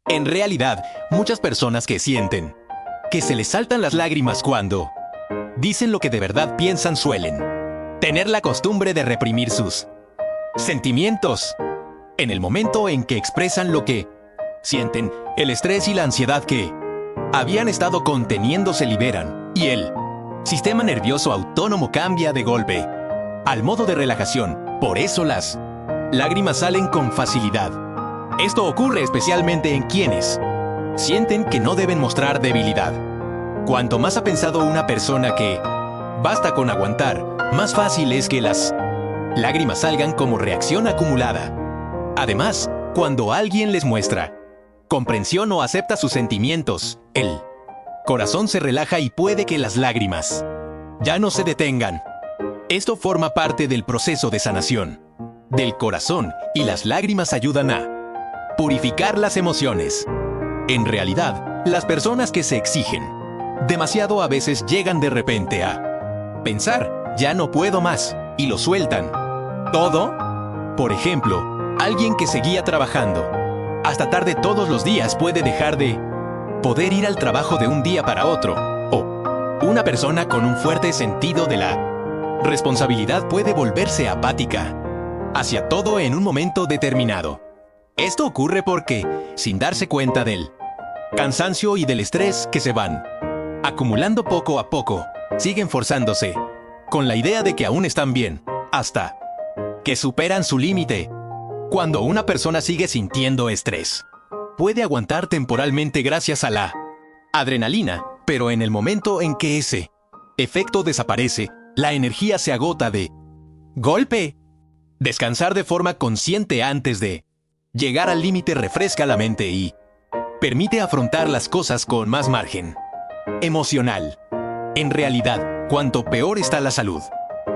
En realidad, muchas personas que sienten que se les saltan las lágrimas cuando dicen lo que de verdad piensan suelen tener la costumbre de reprimir sus sentimientos. En el momento en que expresan lo que sienten, el estrés y la ansiedad que habían estado conteniendo se liberan y el sistema nervioso autónomo cambia de golpe al modo de relajación. Por eso las lágrimas salen con facilidad. Esto ocurre especialmente en quienes sienten que no deben mostrar debilidad. Cuanto más ha pensado una persona que basta con aguantar, más fácil es que las lágrimas salgan como reacción acumulada. Además, cuando alguien les muestra comprensión o acepta sus sentimientos, el corazón se relaja y puede que las lágrimas ya no se detengan. Esto forma parte del proceso de sanación del corazón y las lágrimas ayudan a purificar las emociones. En realidad, las personas que se exigen demasiado a veces llegan de repente a pensar, ya no puedo más, y lo sueltan todo. Por ejemplo, alguien que seguía trabajando hasta tarde todos los días puede dejar de poder ir al trabajo de un día para otro. O una persona con un fuerte sentido de la responsabilidad puede volverse apática hacia todo en un momento determinado. Esto ocurre porque, sin darse cuenta del cansancio y del estrés que se van acumulando poco a poco, siguen forzándose con la idea de que aún están bien, hasta que superan su límite. Cuando una persona sigue sintiendo estrés, puede aguantar temporalmente gracias a la adrenalina, pero en el momento en que ese efecto desaparece, la energía se agota de golpe. Descansar de forma consciente antes de llegar al límite refresca la mente y permite afrontar las cosas con más margen emocional. En realidad, cuanto peor está la salud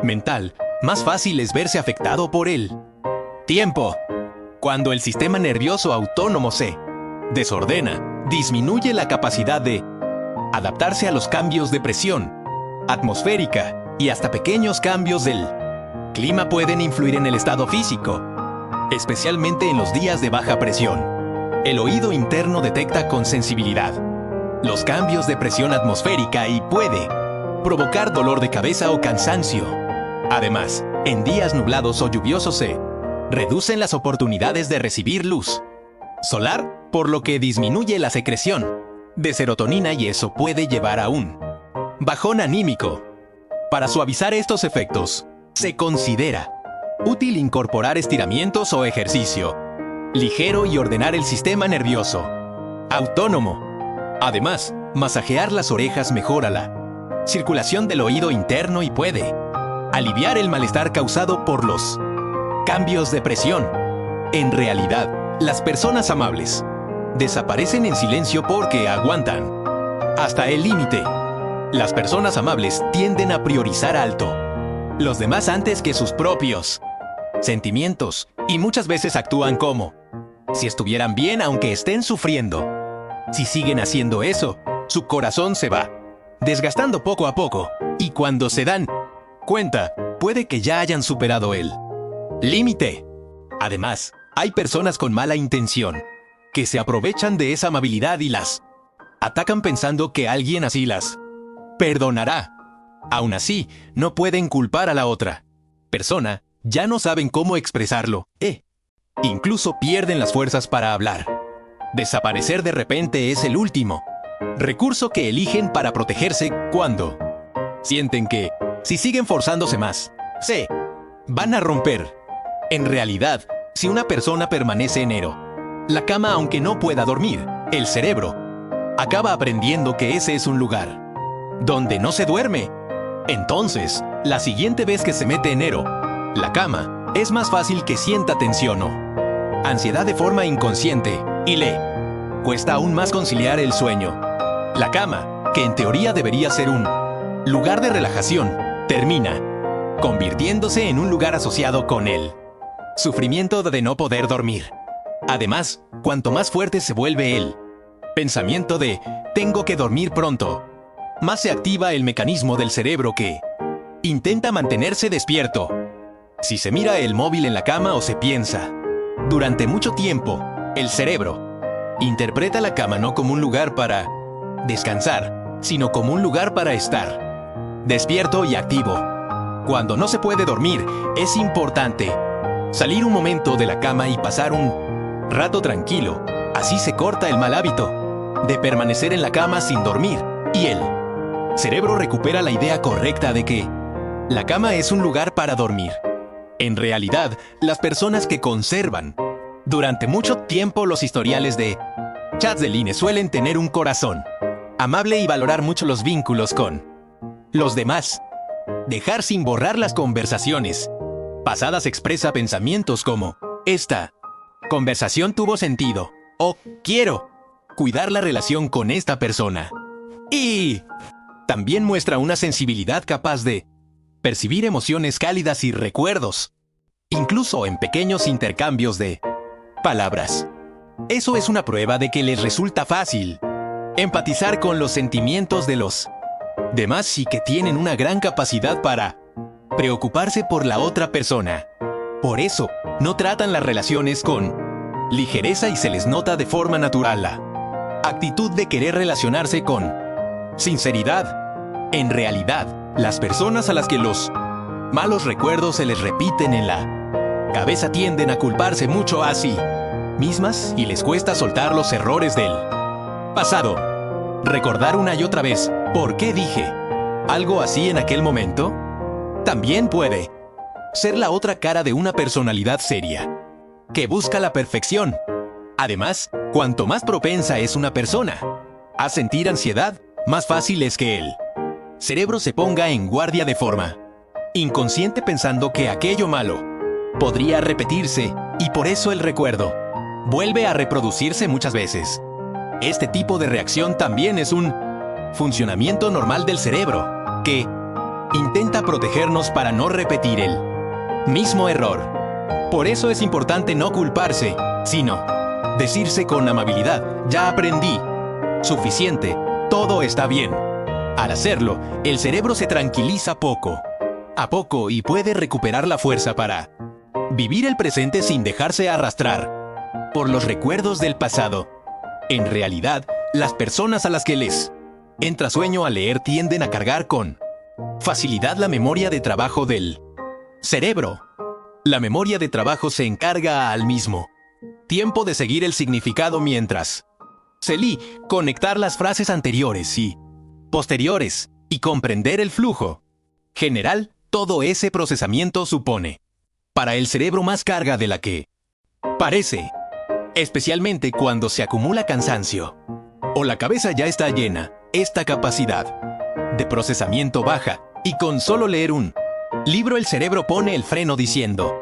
mental, más fácil es verse afectado por el tiempo. Cuando el sistema nervioso autónomo se desordena, disminuye la capacidad de adaptarse a los cambios de presión atmosférica y hasta pequeños cambios del clima pueden influir en el estado físico, especialmente en los días de baja presión. El oído interno detecta con sensibilidad los cambios de presión atmosférica y puede provocar dolor de cabeza o cansancio. Además, en días nublados o lluviosos se reducen las oportunidades de recibir luz solar, por lo que disminuye la secreción de serotonina y eso puede llevar a un bajón anímico. Para suavizar estos efectos, se considera útil incorporar estiramientos o ejercicio ligero y ordenar el sistema nervioso autónomo. Además, masajear las orejas mejora la circulación del oído interno y puede aliviar el malestar causado por los cambios de presión. En realidad, las personas amables desaparecen en silencio porque aguantan hasta el límite. Las personas amables tienden a priorizar alto los demás antes que sus propios sentimientos y muchas veces actúan como si estuvieran bien aunque estén sufriendo. Si siguen haciendo eso, su corazón se va desgastando poco a poco y cuando se dan cuenta, puede que ya hayan superado el límite. Además, hay personas con mala intención que se aprovechan de esa amabilidad y las atacan pensando que alguien así las perdonará. Aún así, no pueden culpar a la otra persona, ya no saben cómo expresarlo, incluso pierden las fuerzas para hablar. Desaparecer de repente es el último recurso que eligen para protegerse cuando sienten que, si siguen forzándose más, se van a romper. En realidad, si una persona permanece en la cama aunque no pueda dormir, el cerebro acaba aprendiendo que ese es un lugar donde no se duerme. Entonces, la siguiente vez que se mete en la cama, es más fácil que sienta tensión o ansiedad de forma inconsciente y le cuesta aún más conciliar el sueño. La cama, que en teoría debería ser un lugar de relajación, termina convirtiéndose en un lugar asociado con el sufrimiento de no poder dormir. Además, cuanto más fuerte se vuelve el pensamiento de tengo que dormir pronto, más se activa el mecanismo del cerebro que intenta mantenerse despierto. Si se mira el móvil en la cama o se piensa durante mucho tiempo, el cerebro Interpreta la cama no como un lugar para descansar, sino como un lugar para estar despierto y activo. Cuando no se puede dormir, es importante salir un momento de la cama y pasar un rato tranquilo. Así se corta el mal hábito de permanecer en la cama sin dormir, y el cerebro recupera la idea correcta de que la cama es un lugar para dormir. En realidad, las personas que conservan durante mucho tiempo los historiales de chats de línea suelen tener un corazón amable y valorar mucho los vínculos con los demás. Dejar sin borrar las conversaciones pasadas expresa pensamientos como: esta conversación tuvo sentido, o quiero cuidar la relación con esta persona. Y también muestra una sensibilidad capaz de percibir emociones cálidas y recuerdos, incluso en pequeños intercambios de palabras. Eso es una prueba de que les resulta fácil empatizar con los sentimientos de los demás y que tienen una gran capacidad para preocuparse por la otra persona. Por eso, no tratan las relaciones con ligereza y se les nota de forma natural la actitud de querer relacionarse con sinceridad. En realidad, las personas a las que los malos recuerdos se les repiten en la cabeza tienden a culparse mucho a sí mismas y les cuesta soltar los errores del pasado. Recordar una y otra vez ¿por qué dije algo así en aquel momento? También puede ser la otra cara de una personalidad seria que busca la perfección. Además, cuanto más propensa es una persona a sentir ansiedad, más fácil es que el cerebro se ponga en guardia de forma inconsciente pensando que aquello malo podría repetirse, y por eso el recuerdo vuelve a reproducirse muchas veces. Este tipo de reacción también es un funcionamiento normal del cerebro, que intenta protegernos para no repetir el mismo error. Por eso es importante no culparse, sino decirse con amabilidad: ya aprendí suficiente, todo está bien. Al hacerlo, el cerebro se tranquiliza poco a poco y puede recuperar la fuerza para vivir el presente sin dejarse arrastrar por los recuerdos del pasado. En realidad, las personas a las que les entra sueño al leer tienden a cargar con facilidad la memoria de trabajo del cerebro. La memoria de trabajo se encarga al mismo tiempo de seguir el significado mientras se lee, conectar las frases anteriores y posteriores y comprender el flujo general. Todo ese procesamiento supone para el cerebro más carga de la que parece, especialmente cuando se acumula cansancio o la cabeza ya está llena. Esta capacidad de procesamiento baja y con solo leer un libro el cerebro pone el freno diciendo: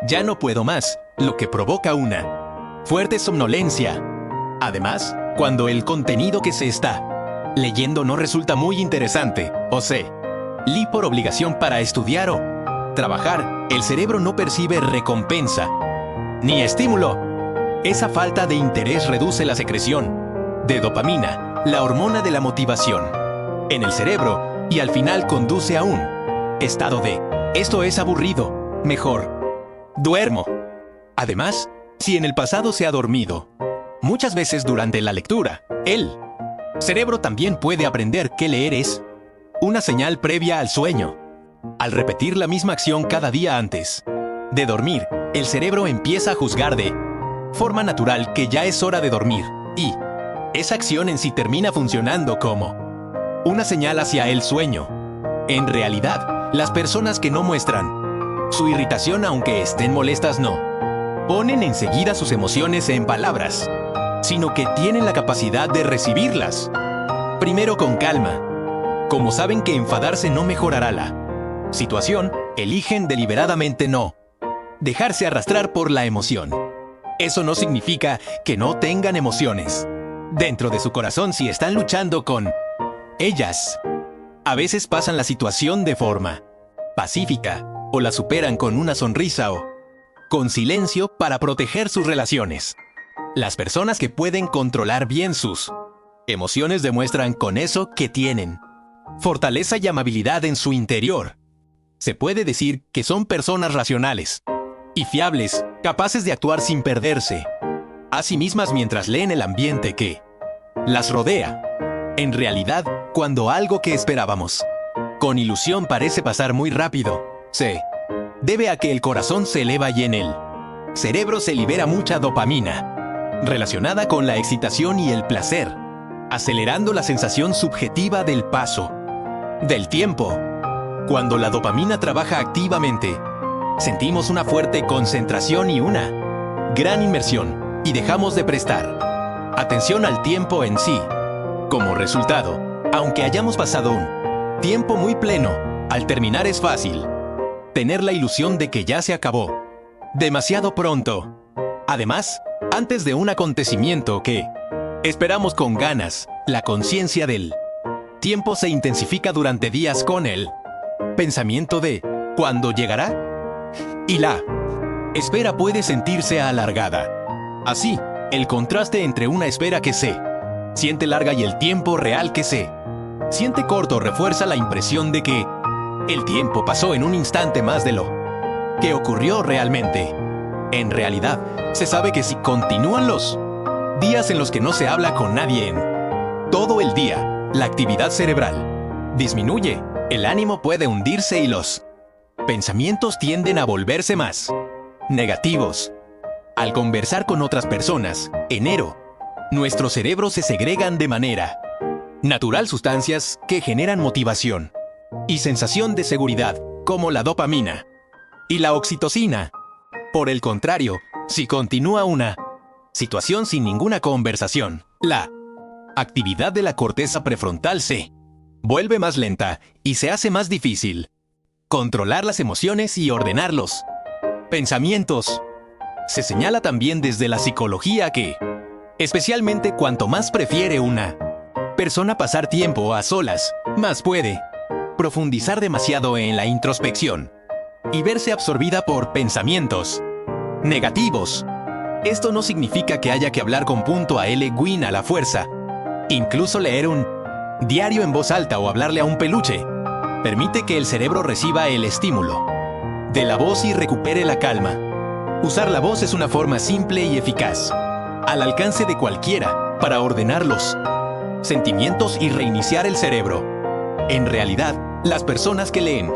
ya no puedo más, lo que provoca una fuerte somnolencia. Además, cuando el contenido que se está leyendo no resulta muy interesante o se lee por obligación para estudiar o trabajar, el cerebro no percibe recompensa ni estímulo. Esa falta de interés reduce la secreción de dopamina, la hormona de la motivación, en el cerebro y al final conduce a un estado de esto es aburrido, mejor duermo. Además, si en el pasado se ha dormido muchas veces durante la lectura, el cerebro también puede aprender que leer es una señal previa al sueño. Al repetir la misma acción cada día antes de dormir, el cerebro empieza a juzgar de forma natural que ya es hora de dormir, y esa acción en sí termina funcionando como una señal hacia el sueño. En realidad, las personas que no muestran su irritación aunque estén molestas no ponen enseguida sus emociones en palabras, sino que tienen la capacidad de recibirlas primero con calma. Como saben que enfadarse no mejorará la situación, eligen deliberadamente no dejarse arrastrar por la emoción. Eso no significa que no tengan emociones dentro de su corazón si están luchando con ellas. A veces pasan la situación de forma pacífica o la superan con una sonrisa o con silencio para proteger sus relaciones. Las personas que pueden controlar bien sus emociones demuestran con eso que tienen fortaleza y amabilidad en su interior. Se puede decir que son personas racionales y fiables, capaces de actuar sin perderse a sí mismas mientras leen el ambiente que las rodea. En realidad, cuando algo que esperábamos con ilusión parece pasar muy rápido, se debe a que el corazón se eleva y en el cerebro se libera mucha dopamina, relacionada con la excitación y el placer, acelerando la sensación subjetiva del paso del tiempo. Cuando la dopamina trabaja activamente, sentimos una fuerte concentración y una gran inmersión, y dejamos de prestar atención al tiempo en sí. Como resultado, aunque hayamos pasado un tiempo muy pleno, al terminar es fácil tener la ilusión de que ya se acabó demasiado pronto. Además, antes de un acontecimiento que esperamos con ganas, la conciencia del tiempo se intensifica durante días con el pensamiento de ¿cuándo llegará? Y la espera puede sentirse alargada. Así, el contraste entre una espera que se siente larga y el tiempo real que se siente corto refuerza la impresión de que el tiempo pasó en un instante más de lo que ocurrió realmente. En realidad, se sabe que si continúan los días en los que no se habla con nadie en todo el día, la actividad cerebral disminuye, el ánimo puede hundirse y los pensamientos tienden a volverse más negativos. Al conversar con otras personas, enero, nuestros cerebros se segregan de manera natural sustancias que generan motivación y sensación de seguridad, como la dopamina y la oxitocina. Por el contrario, si continúa una situación sin ninguna conversación, la actividad de la corteza prefrontal se vuelve más lenta y se hace más difícil controlar las emociones y ordenar los pensamientos. Se señala también desde la psicología que, especialmente cuanto más prefiere una persona pasar tiempo a solas, más puede profundizar demasiado en la introspección y verse absorbida por pensamientos negativos. Esto no significa que haya que hablar con .al Gwyn a la fuerza. Incluso leer un diario en voz alta o hablarle a un peluche permite que el cerebro reciba el estímulo de la voz y recupere la calma. Usar la voz es una forma simple y eficaz, al alcance de cualquiera, para ordenar los sentimientos y reiniciar el cerebro. En realidad, las personas que leen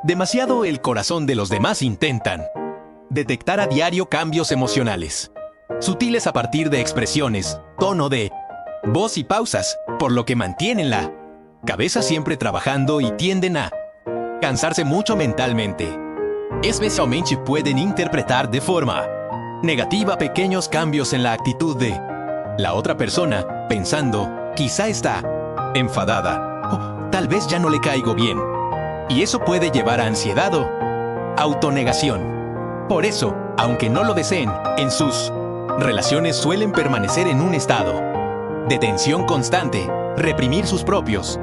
demasiado el corazón de los demás intentan detectar a diario cambios emocionales sutiles a partir de expresiones, tono de voz y pausas, por lo que mantienen la cabeza siempre trabajando y tienden a cansarse mucho mentalmente. Especialmente pueden interpretar de forma negativa pequeños cambios en la actitud de la otra persona, pensando, quizá está enfadada, o tal vez ya no le caigo bien. Y eso puede llevar a ansiedad o autonegación. Por eso, aunque no lo deseen, en sus relaciones suelen permanecer en un estado de tensión constante, reprimir sus propios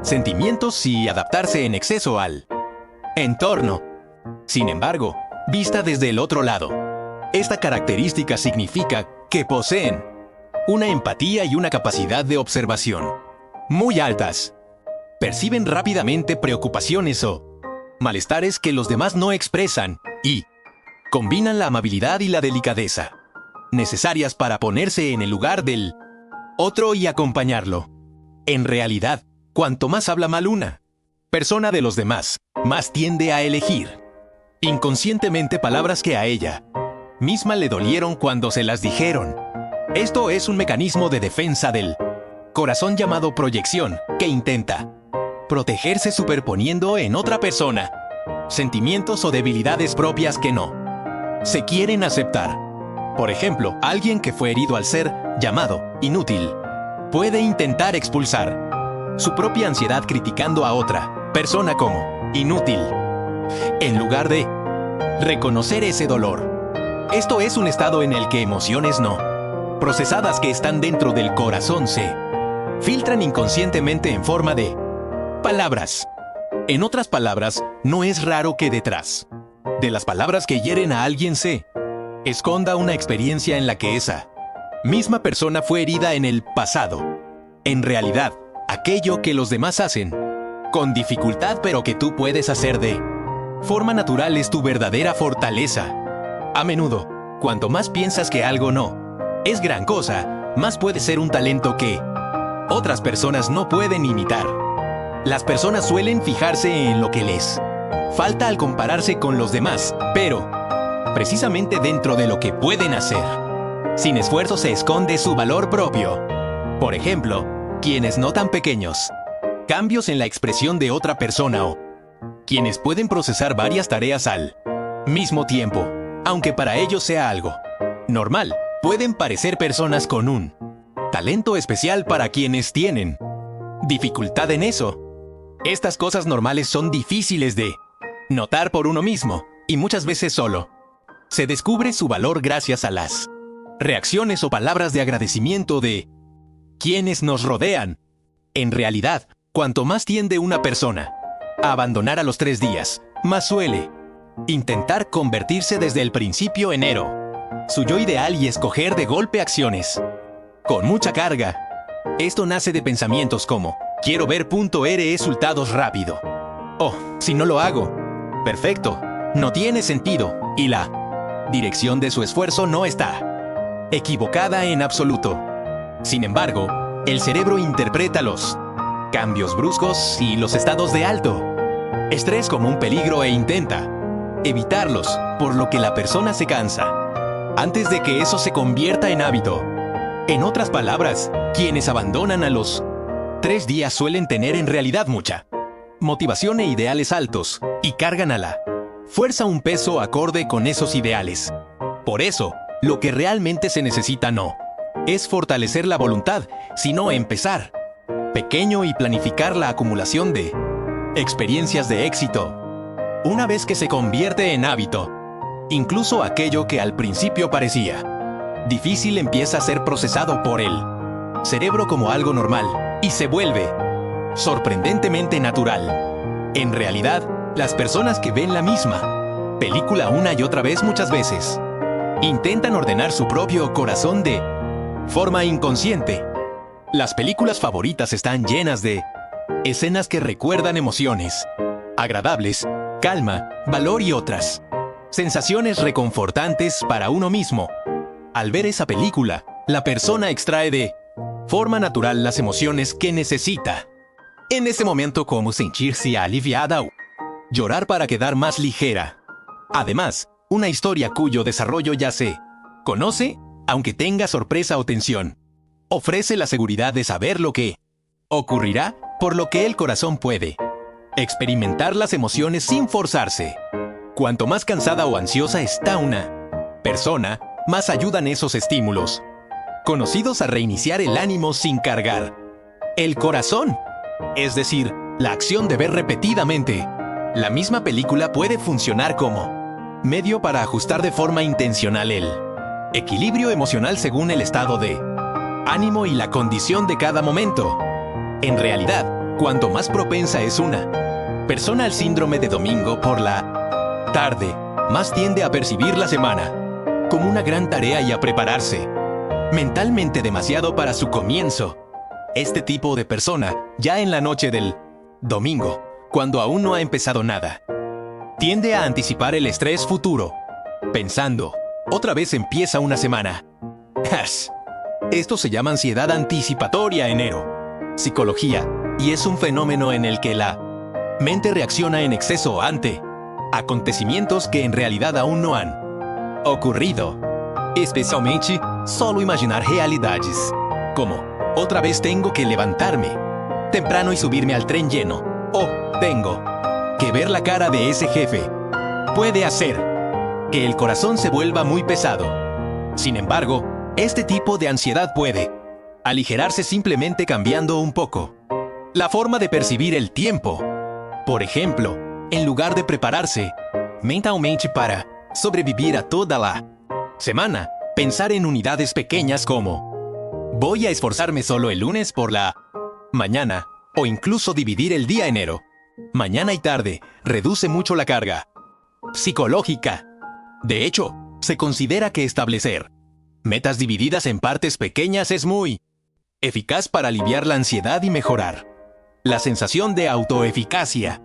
sentimientos y adaptarse en exceso al entorno. Sin embargo, vista desde el otro lado, esta característica significa que poseen una empatía y una capacidad de observación muy altas. Perciben rápidamente preocupaciones o malestares que los demás no expresan y combinan la amabilidad y la delicadeza necesarias para ponerse en el lugar del otro y acompañarlo. En realidad, cuanto más habla mal una persona de los demás, más tiende a elegir inconscientemente palabras que a ella misma le dolieron cuando se las dijeron. Esto es un mecanismo de defensa del corazón llamado proyección, que intenta protegerse superponiendo en otra persona sentimientos o debilidades propias que no se quieren aceptar. Por ejemplo, alguien que fue herido al ser llamado inútil puede intentar expulsar su propia ansiedad criticando a otra persona como inútil, en lugar de reconocer ese dolor. Esto es un estado en el que emociones no procesadas que están dentro del corazón se filtran inconscientemente en forma de palabras. En otras palabras, no es raro que detrás de las palabras que hieren a alguien se esconda una experiencia en la que esa misma persona fue herida en el pasado. En realidad, aquello que los demás hacen con dificultad pero que tú puedes hacer de forma natural es tu verdadera fortaleza. A menudo, cuanto más piensas que algo no es gran cosa, más puede ser un talento que otras personas no pueden imitar. Las personas suelen fijarse en lo que les falta al compararse con los demás, pero precisamente dentro de lo que pueden hacer, sin esfuerzo se esconde su valor propio. Por ejemplo, quienes notan pequeños cambios en la expresión de otra persona o quienes pueden procesar varias tareas al mismo tiempo, aunque para ellos sea algo normal, pueden parecer personas con un talento especial para quienes tienen dificultad en eso. Estas cosas normales son difíciles de notar por uno mismo, y muchas veces solo se descubre su valor gracias a las reacciones o palabras de agradecimiento de quienes nos rodean. En realidad, cuanto más tiende una persona a abandonar a los 3 días, más suele intentar convertirse desde el principio en héroe. Su yo ideal y escoger de golpe acciones con mucha carga. Esto nace de pensamientos como quiero ver resultados rápido. Oh, si no lo hago, perfecto, no tiene sentido, y la dirección de su esfuerzo no está equivocada en absoluto. Sin embargo, el cerebro interpreta los cambios bruscos y los estados de alto estrés como un peligro e intenta evitarlos, por lo que la persona se cansa antes de que eso se convierta en hábito. En otras palabras, quienes abandonan a los 3 días suelen tener en realidad mucha motivación e ideales altos, y cargan a la fuerza un peso acorde con esos ideales. Por eso, lo que realmente se necesita no es fortalecer la voluntad, sino empezar pequeño y planificar la acumulación de experiencias de éxito. Una vez que se convierte en hábito, incluso aquello que al principio parecía difícil empieza a ser procesado por el cerebro como algo normal y se vuelve sorprendentemente natural. En realidad, las personas que ven la misma película una y otra vez muchas veces intentan ordenar su propio corazón de forma inconsciente. Las películas favoritas están llenas de escenas que recuerdan emociones agradables, calma, valor y otras sensaciones reconfortantes para uno mismo. Al ver esa película, la persona extrae de forma natural las emociones que necesita en ese momento, como sentirse aliviada o llorar para quedar más ligera. Además, una historia cuyo desarrollo ya se conoce, aunque tenga sorpresa o tensión, ofrece la seguridad de saber lo que ocurrirá, por lo que el corazón puede experimentar las emociones sin forzarse. Cuanto más cansada o ansiosa está una persona, más ayudan esos estímulos conocidos a reiniciar el ánimo sin cargar el corazón. Es decir, la acción de ver repetidamente la misma película puede funcionar como medio para ajustar de forma intencional el equilibrio emocional según el estado de ánimo y la condición de cada momento. En realidad, cuanto más propensa es una persona al síndrome de domingo por la tarde, más tiende a percibir la semana como una gran tarea y a prepararse mentalmente demasiado para su comienzo. Este tipo de persona, ya en la noche del domingo, cuando aún no ha empezado nada, tiende a anticipar el estrés futuro, pensando, otra vez empieza una semana. Esto se llama ansiedad anticipatoria en psicología, y es un fenómeno en el que la mente reacciona en exceso ante acontecimientos que en realidad aún no han ocurrido. Especialmente, solo imaginar realidades, como otra vez tengo que levantarme temprano y subirme al tren lleno, o tengo que ver la cara de ese jefe, puede hacer que el corazón se vuelva muy pesado. Sin embargo, este tipo de ansiedad puede aligerarse simplemente cambiando un poco la forma de percibir el tiempo. Por ejemplo, en lugar de prepararse mentalmente para sobrevivir a toda la semana, pensar en unidades pequeñas como voy a esforzarme solo el lunes por la mañana, o incluso dividir el día enero, mañana y tarde, reduce mucho la carga psicológica. De hecho, se considera que establecer metas divididas en partes pequeñas es muy eficaz para aliviar la ansiedad y mejorar la sensación de autoeficacia.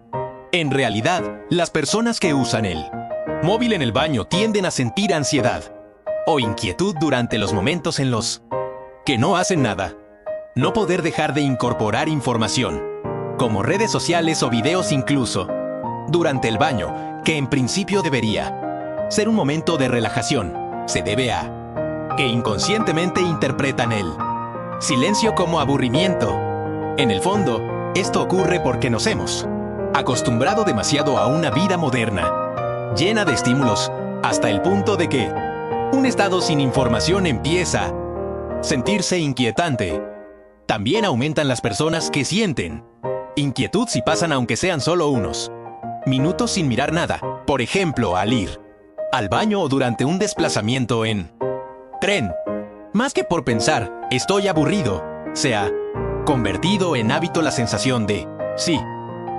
En realidad, las personas que usan el móvil en el baño tienden a sentir ansiedad o inquietud durante los momentos en los que no hacen nada. No poder dejar de incorporar información, como redes sociales o videos incluso, durante el baño, que en principio debería ser un momento de relajación, se debe a que inconscientemente interpretan el silencio como aburrimiento. En el fondo, esto ocurre porque nos hemos acostumbrado demasiado a una vida moderna, llena de estímulos, hasta el punto de que un estado sin información empieza a sentirse inquietante. También aumentan las personas que sienten inquietud si pasan aunque sean solo unos minutos sin mirar nada, por ejemplo, al ir al baño o durante un desplazamiento en tren. Más que por pensar, estoy aburrido, se ha convertido en hábito la sensación de, sí,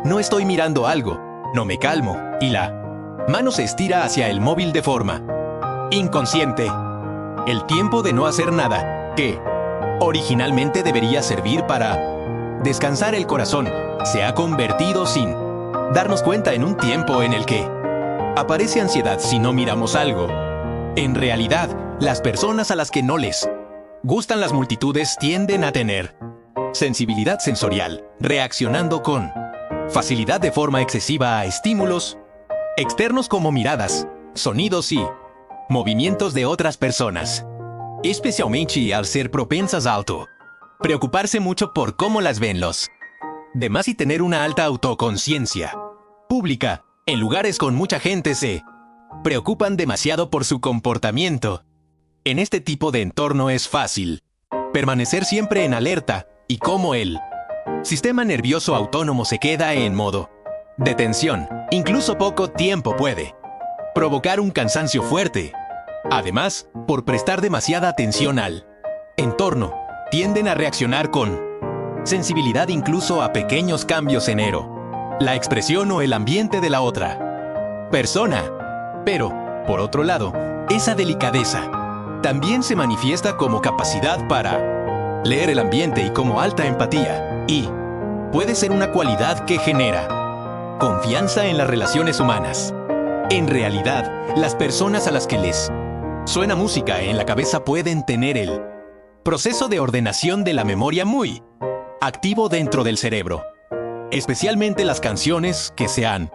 no estoy mirando algo, no me calmo, y la mano se estira hacia el móvil de forma inconsciente. El tiempo de no hacer nada, que originalmente debería servir para descansar el corazón, se ha convertido sin darnos cuenta en un tiempo en el que aparece ansiedad si no miramos algo. En realidad, las personas a las que no les gustan las multitudes tienden a tener sensibilidad sensorial, reaccionando con facilidad de forma excesiva a estímulos externos como miradas, sonidos y movimientos de otras personas, especialmente al ser propensas a preocuparse mucho por cómo las ven los demás y tener una alta autoconciencia pública. En lugares con mucha gente se preocupan demasiado por su comportamiento. En este tipo de entorno es fácil permanecer siempre en alerta, y como el sistema nervioso autónomo se queda en modo de tensión, incluso poco tiempo puede provocar un cansancio fuerte. Además, por prestar demasiada atención al entorno, tienden a reaccionar con sensibilidad incluso a pequeños cambios en la expresión o el ambiente de la otra persona. Pero, por otro lado, esa delicadeza también se manifiesta como capacidad para leer el ambiente y como alta empatía, y puede ser una cualidad que genera confianza en las relaciones humanas. En realidad, las personas a las que les suena música en la cabeza pueden tener el proceso de ordenación de la memoria muy activo dentro del cerebro. Especialmente las canciones que se han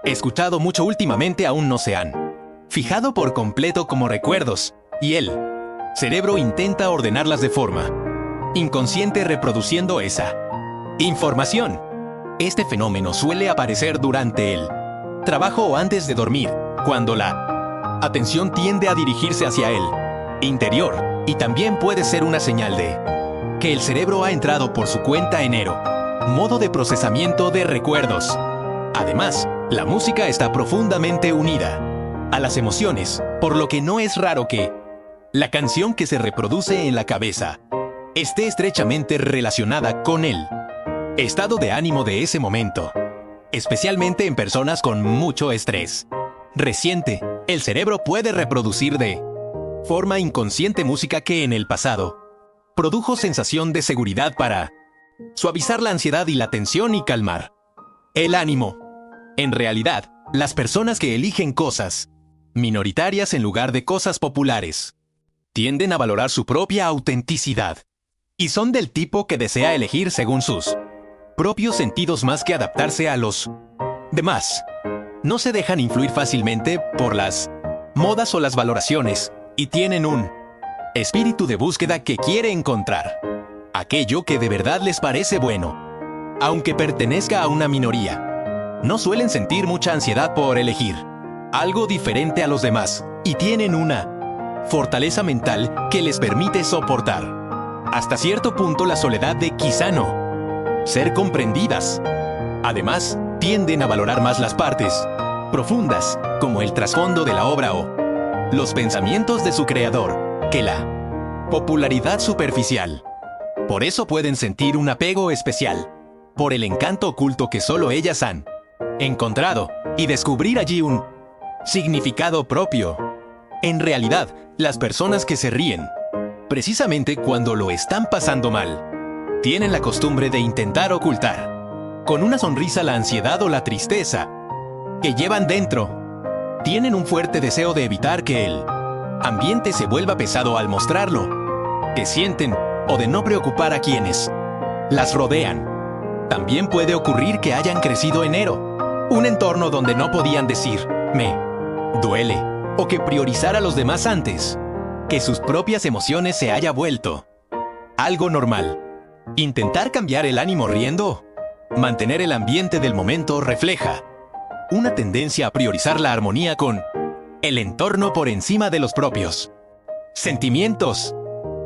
escuchado mucho últimamente aún no se han fijado por completo como recuerdos, y el cerebro intenta ordenarlas de forma inconsciente reproduciendo esa información. Este fenómeno suele aparecer durante el trabajo o antes de dormir, cuando la atención tiende a dirigirse hacia el interior, y también puede ser una señal de que el cerebro ha entrado por su cuenta en modo de procesamiento de recuerdos. Además, la música está profundamente unida a las emociones, por lo que no es raro que la canción que se reproduce en la cabeza esté estrechamente relacionada con el estado de ánimo de ese momento, especialmente en personas con mucho estrés reciente. El cerebro puede reproducir de forma inconsciente música que en el pasado produjo sensación de seguridad para suavizar la ansiedad y la tensión y calmar el ánimo. En realidad, las personas que eligen cosas minoritarias en lugar de cosas populares tienden a valorar su propia autenticidad y son del tipo que desea elegir según sus propios sentidos más que adaptarse a los demás. No se dejan influir fácilmente por las modas o las valoraciones y tienen un espíritu de búsqueda que quiere encontrar aquello que de verdad les parece bueno. Aunque pertenezca a una minoría, no suelen sentir mucha ansiedad por elegir algo diferente a los demás y tienen una fortaleza mental que les permite soportar hasta cierto punto la soledad de quizá no ser comprendidas. Además, tienden a valorar más las partes profundas, como el trasfondo de la obra o los pensamientos de su creador, que la popularidad superficial. Por eso pueden sentir un apego especial por el encanto oculto que solo ellas han encontrado y descubrir allí un significado propio. En realidad, las personas que se ríen, precisamente cuando lo están pasando mal, tienen la costumbre de intentar ocultar con una sonrisa la ansiedad o la tristeza que llevan dentro. Tienen un fuerte deseo de evitar que el ambiente se vuelva pesado al mostrarlo, que sienten o de no preocupar a quienes las rodean. También puede ocurrir que hayan crecido en un entorno donde no podían decir, me duele, o que priorizar a los demás antes que sus propias emociones se haya vuelto algo normal. Intentar cambiar el ánimo riendo, mantener el ambiente del momento refleja una tendencia a priorizar la armonía con el entorno por encima de los propios sentimientos.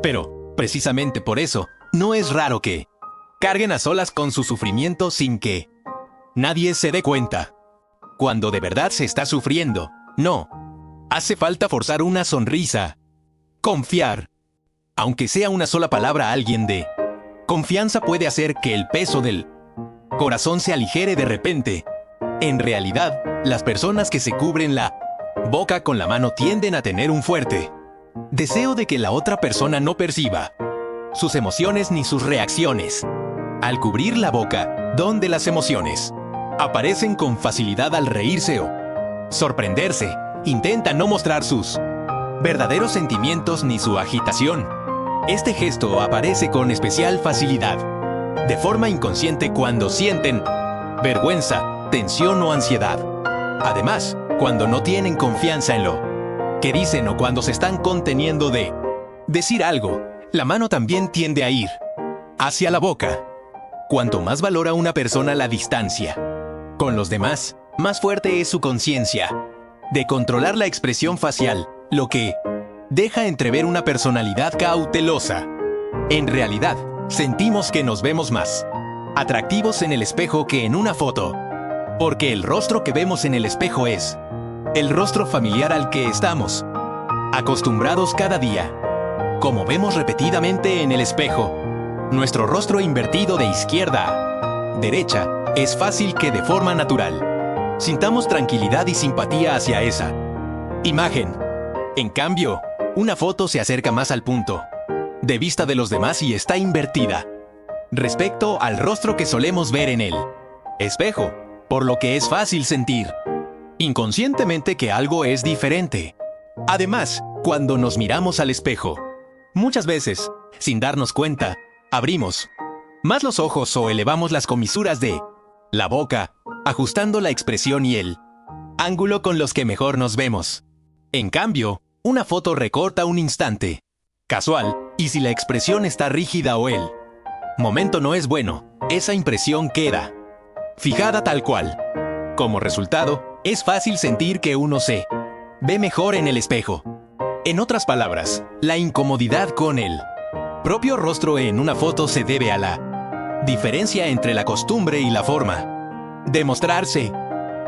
Pero, precisamente por eso, no es raro que carguen a solas con su sufrimiento sin que nadie se dé cuenta. Cuando de verdad se está sufriendo, no hace falta forzar una sonrisa. Confiar. Aunque sea una sola palabra a alguien de confianza puede hacer que el peso del corazón se aligere de repente. En realidad, las personas que se cubren la boca con la mano tienden a tener un fuerte deseo de que la otra persona no perciba sus emociones ni sus reacciones. Al cubrir la boca, donde las emociones aparecen con facilidad al reírse o sorprenderse, intentan no mostrar sus verdaderos sentimientos ni su agitación. Este gesto aparece con especial facilidad, de forma inconsciente cuando sienten vergüenza, tensión o ansiedad. Además, cuando no tienen confianza en lo que dicen o cuando se están conteniendo de decir algo, la mano también tiende a ir hacia la boca. Cuanto más valora una persona la distancia con los demás, más fuerte es su conciencia de controlar la expresión facial, lo que deja entrever una personalidad cautelosa. En realidad, sentimos que nos vemos más atractivos en el espejo que en una foto, porque el rostro que vemos en el espejo es el rostro familiar al que estamos acostumbrados cada día. Como vemos repetidamente en el espejo, nuestro rostro invertido de izquierda a derecha, es fácil que de forma natural sintamos tranquilidad y simpatía hacia esa imagen. En cambio, una foto se acerca más al punto de vista de los demás y está invertida respecto al rostro que solemos ver en el espejo, por lo que es fácil sentir inconscientemente que algo es diferente. Además, cuando nos miramos al espejo, muchas veces, sin darnos cuenta, abrimos más los ojos o elevamos las comisuras de la boca, ajustando la expresión y el ángulo con los que mejor nos vemos. En cambio, una foto recorta un instante casual, y si la expresión está rígida o el momento no es bueno, esa impresión queda fijada tal cual. Como resultado, es fácil sentir que uno se ve mejor en el espejo. En otras palabras, la incomodidad con el propio rostro en una foto se debe a la diferencia entre la costumbre y la forma de mostrarse.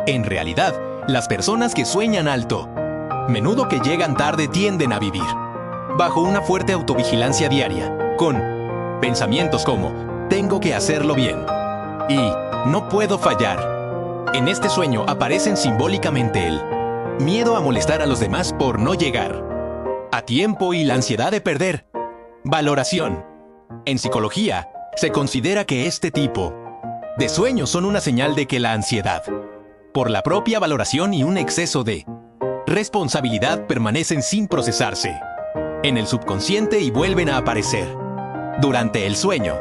En realidad, las personas que sueñan alto, menudo que llegan tarde, tienden a vivir bajo una fuerte autovigilancia diaria, con pensamientos como tengo que hacerlo bien y no puedo fallar. En este sueño aparecen simbólicamente el miedo a molestar a los demás por no llegar a tiempo y la ansiedad de perder valoración. En psicología, se considera que este tipo de sueños son una señal de que la ansiedad por la propia valoración y un exceso de responsabilidad permanecen sin procesarse en el subconsciente y vuelven a aparecer durante el sueño.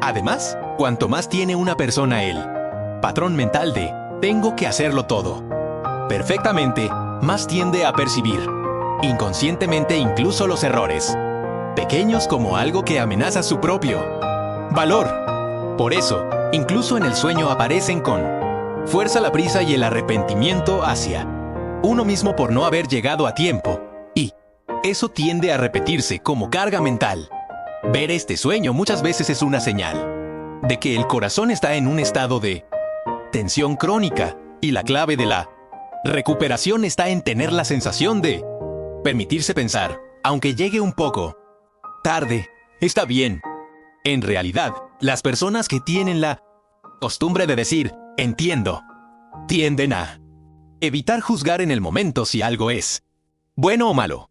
Además, cuanto más tiene una persona el patrón mental de tengo que hacerlo todo perfectamente, más tiende a percibir inconscientemente incluso los errores pequeños como algo que amenaza su propio valor. Por eso, incluso en el sueño aparecen con fuerza la prisa y el arrepentimiento hacia uno mismo por no haber llegado a tiempo, y eso tiende a repetirse como carga mental. Ver este sueño muchas veces es una señal de que el corazón está en un estado de tensión crónica, y la clave de la recuperación está en tener la sensación de permitirse pensar, aunque llegue un poco tarde, está bien. En realidad, las personas que tienen la costumbre de decir entiendo, tienden a evitar juzgar en el momento si algo es bueno o malo.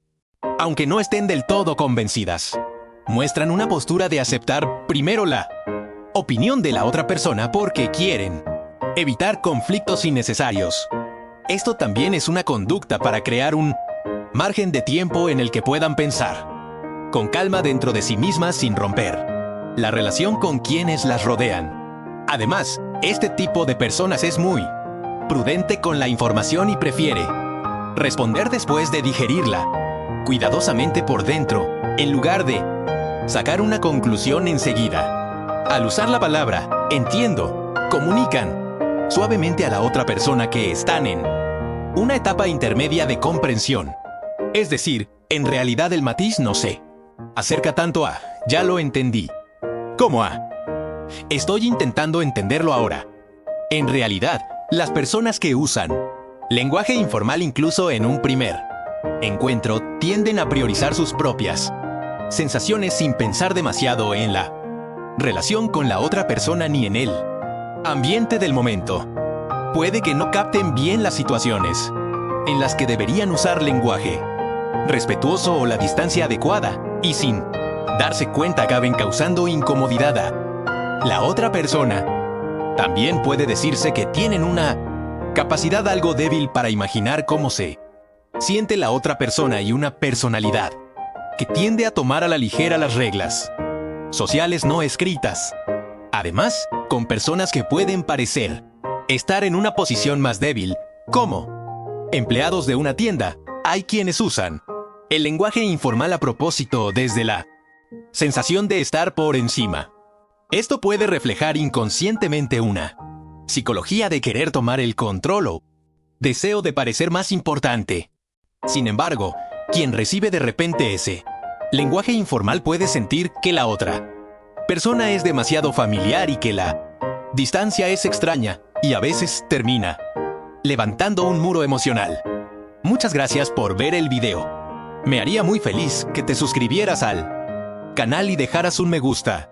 Aunque no estén del todo convencidas, muestran una postura de aceptar primero la opinión de la otra persona porque quieren evitar conflictos innecesarios. Esto también es una conducta para crear un margen de tiempo en el que puedan pensar, con calma dentro de sí mismas sin romper la relación con quienes las rodean. Además, este tipo de personas es muy prudente con la información y prefiere responder después de digerirla cuidadosamente por dentro, en lugar de sacar una conclusión enseguida. Al usar la palabra entiendo, comunican suavemente a la otra persona que están en una etapa intermedia de comprensión. Es decir, en realidad el matiz no se acerca tanto a ya lo entendí como a estoy intentando entenderlo ahora. En realidad, las personas que usan lenguaje informal incluso en un primer encuentro tienden a priorizar sus propias sensaciones sin pensar demasiado en la relación con la otra persona ni en el ambiente del momento. Puede que no capten bien las situaciones en las que deberían usar lenguaje respetuoso o la distancia adecuada, y sin darse cuenta acaben causando incomodidad a la otra persona. También puede decirse que tienen una capacidad algo débil para imaginar cómo se siente la otra persona y una personalidad que tiende a tomar a la ligera las reglas sociales no escritas. Además, con personas que pueden parecer estar en una posición más débil, como empleados de una tienda, hay quienes usan el lenguaje informal a propósito desde la sensación de estar por encima. Esto puede reflejar inconscientemente una psicología de querer tomar el control o deseo de parecer más importante. Sin embargo, quien recibe de repente ese lenguaje informal puede sentir que la otra persona es demasiado familiar y que la distancia es extraña, y a veces termina levantando un muro emocional. Muchas gracias por ver el video. Me haría muy feliz que te suscribieras al canal y dejaras un me gusta.